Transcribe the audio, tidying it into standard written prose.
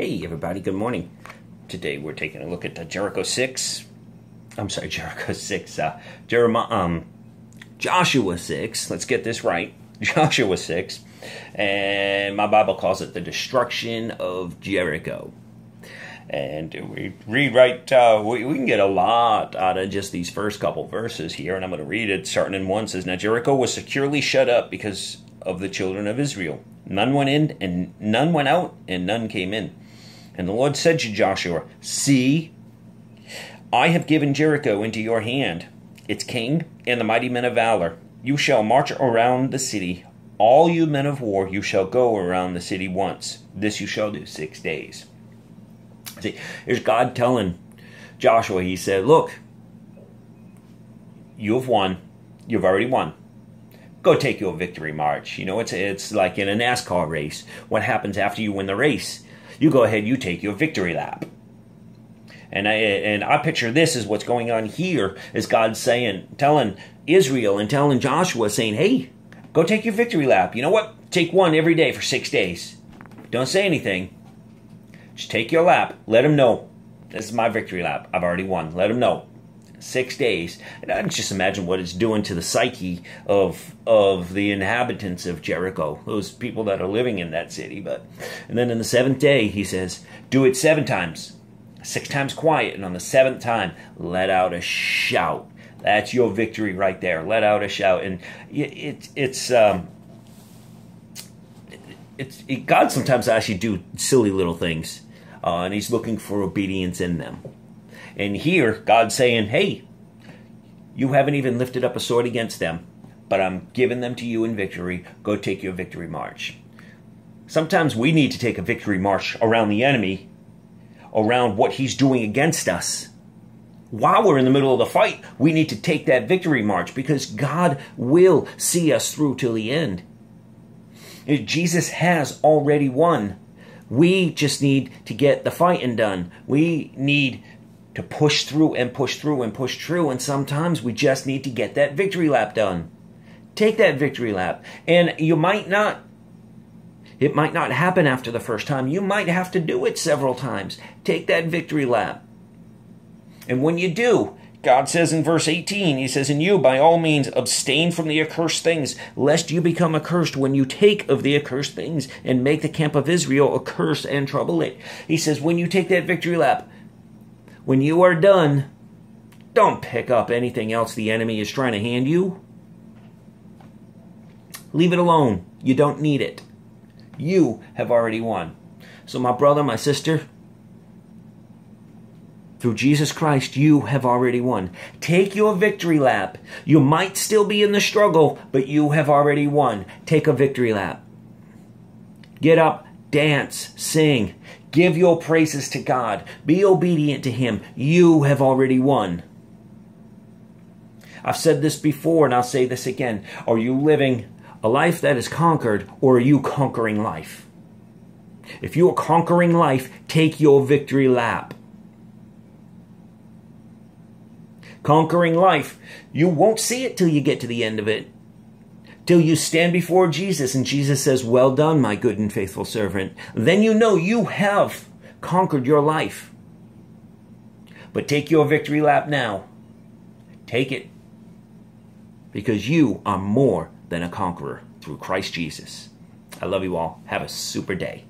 Hey everybody, good morning. Today we're taking a look at Jericho 6. Jericho 6. Joshua 6. Let's get this right. Joshua 6. And my Bible calls it the destruction of Jericho. And we read we can get a lot out of just these first couple verses here. And I'm going to read it starting in 1. It says, Now Jericho was securely shut up because of the children of Israel. None went in, and none went out, and none came in. And the Lord said to Joshua, See, I have given Jericho into your hand, its king and the mighty men of valor. You shall march around the city. All you men of war, you shall go around the city once. This you shall do 6 days. See, here's God telling Joshua, he said, Look, you have won. You've already won. Go take your victory march. You know, it's like in a NASCAR race. What happens after you win the race? You go ahead, you take your victory lap. And I picture this as what's going on here, is God telling Israel and telling Joshua, saying, hey, go take your victory lap. You know what? Take one every day for 6 days. Don't say anything. Just take your lap. Let them know. This is my victory lap. I've already won. Let them know. 6 days. And I can just imagine what it's doing to the psyche of the inhabitants of Jericho, those people that are living in that city. And then in the 7th day, he says, do it 7 times. 6 times quiet, and on the 7th time, let out a shout. That's your victory right there. Let out a shout. And God sometimes actually do silly little things, and he's looking for obedience in them. And here, God's saying, hey, you haven't even lifted up a sword against them, but I'm giving them to you in victory. Go take your victory march. Sometimes we need to take a victory march around the enemy, around what he's doing against us. While we're in the middle of the fight, we need to take that victory march, because God will see us through till the end. Jesus has already won. We just need to get the fighting done. We need to push through and push through and push through, and sometimes we just need to get that victory lap done. Take that victory lap. And it might not happen after the first time. You might have to do it several times. Take that victory lap. And when you do, God says in verse 18, he says, And you, by all means, abstain from the accursed things, lest you become accursed when you take of the accursed things, and make the camp of Israel a curse and trouble it. He says, when you take that victory lap, when you are done, don't pick up anything else the enemy is trying to hand you. Leave it alone. You don't need it. You have already won. So my brother, my sister, through Jesus Christ, you have already won. Take your victory lap. You might still be in the struggle, but you have already won. Take a victory lap. Get up, dance, sing. Give your praises to God. Be obedient to Him. You have already won. I've said this before, and I'll say this again. Are you living a life that is conquered, or are you conquering life? If you are conquering life, take your victory lap. Conquering life, you won't see it till you get to the end of it. Till you stand before Jesus and Jesus says, Well done, my good and faithful servant. Then you know you have conquered your life. But take your victory lap now. Take it. Because you are more than a conqueror through Christ Jesus. I love you all. Have a super day.